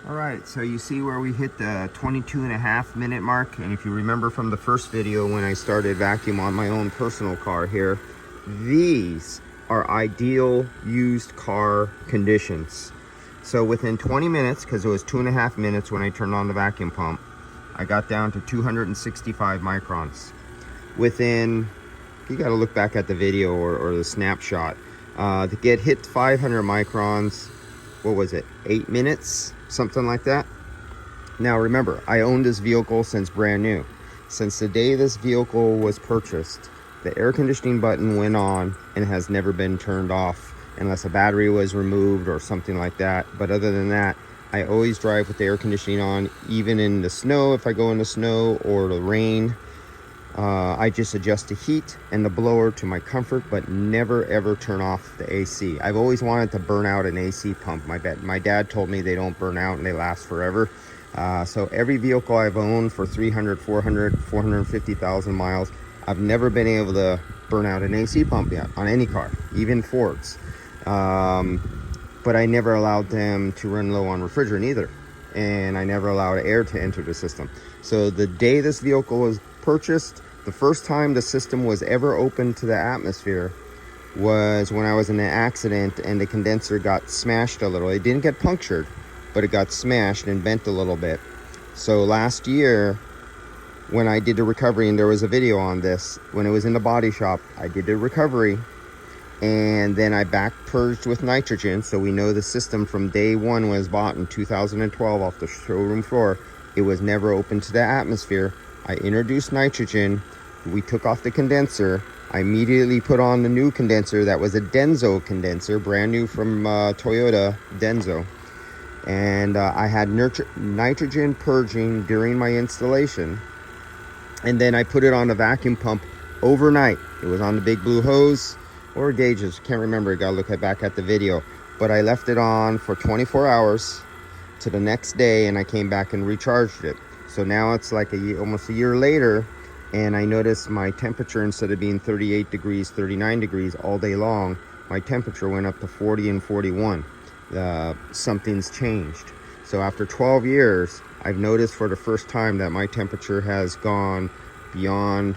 All right, so you see where we hit the 22.5 minute mark. And if you remember from the first video when I started vacuum on my own personal car here, these are ideal used car conditions. So within 20 minutes, because it was 2.5 minutes when I turned on the vacuum pump, I got down to 265 microns. Within, you got to look back at the video or the snapshot, to get hit 500 microns, what was it, 8 minutes, something like that. Now remember, I owned this vehicle since brand new. Since the day this vehicle was purchased, the air conditioning button went on and has never been turned off unless a battery was removed or something like that. But other than that, I always drive with the air conditioning on, even in the snow. If I go in the snow or the rain, I just adjust the heat and the blower to my comfort, but never ever turn off the AC. I've always wanted to burn out an AC pump. My dad told me they don't burn out and they last forever. So every vehicle I've owned for 300, 400, 450,000 miles, I've never been able to burn out an AC pump yet on any car, even Fords. But I never allowed them to run low on refrigerant either. And I never allowed air to enter the system. So the day this vehicle was purchased, the first time the system was ever open to the atmosphere was when I was in an accident and the condenser got smashed a little. It didn't get punctured, but it got smashed and bent a little bit. So last year, when I did the recovery, and there was a video on this, when it was in the body shop, I did the recovery, and then I back purged with nitrogen. So we know the system from day one was bought in 2012 off the showroom floor. It was never open to the atmosphere. I introduced nitrogen. We took off the condenser. I immediately put on the new condenser that was a Denso condenser, brand new from Toyota Denso. And I had nitrogen purging during my installation. And then I put it on the vacuum pump overnight. It was on the big blue hose or gauges. Can't remember. I gotta look back at the video. But I left it on for 24 hours to the next day, and I came back and recharged it. So now it's like almost a year later, and I noticed my temperature, instead of being 38 degrees, 39 degrees all day long, my temperature went up to 40 and 41. Something's changed. So after 12 years, I've noticed for the first time that my temperature has gone beyond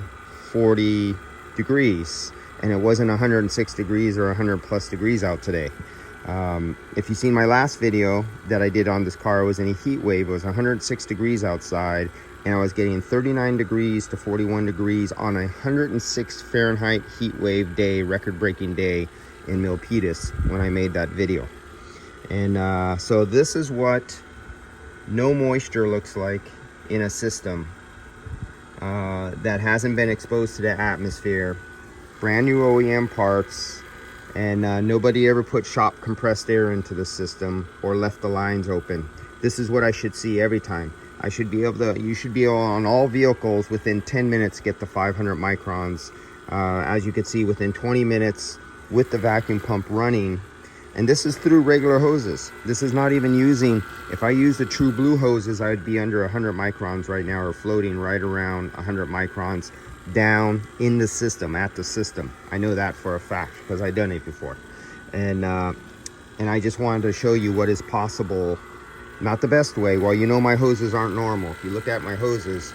40 degrees, and it wasn't 106 degrees or 100 plus degrees out today. If you've seen my last video that I did on this car, it was in a heat wave. It was 106 degrees outside, and I was getting 39 degrees to 41 degrees on a 106 Fahrenheit heat wave day, record-breaking day in Milpitas when I made that video. And so this is what no moisture looks like in a system that hasn't been exposed to the atmosphere. Brand new OEM parts. And nobody ever put shop compressed air into the system or left the lines open. This is what I should see every time. I should be able to, you should be able on all vehicles within 10 minutes get the 500 microns. As you can see, within 20 minutes with the vacuum pump running. And this is through regular hoses. This is not even using, if I use the true blue hoses, I'd be under 100 microns right now, or floating right around 100 microns. Down in the system, at the system. I know that for a fact because I've done it before. And I just wanted to show you what is possible. Not the best way. Well, you know my hoses aren't normal. If you look at my hoses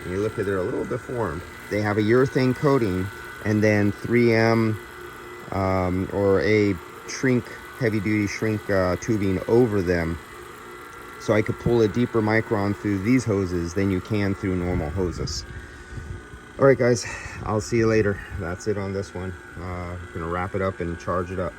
and you look at, they're a little deformed. They have a urethane coating and then 3M or a shrink, heavy duty shrink tubing over them, so I could pull a deeper micron through these hoses than you can through normal hoses. All right, guys, I'll see you later. That's it on this one. I'm gonna wrap it up and charge it up.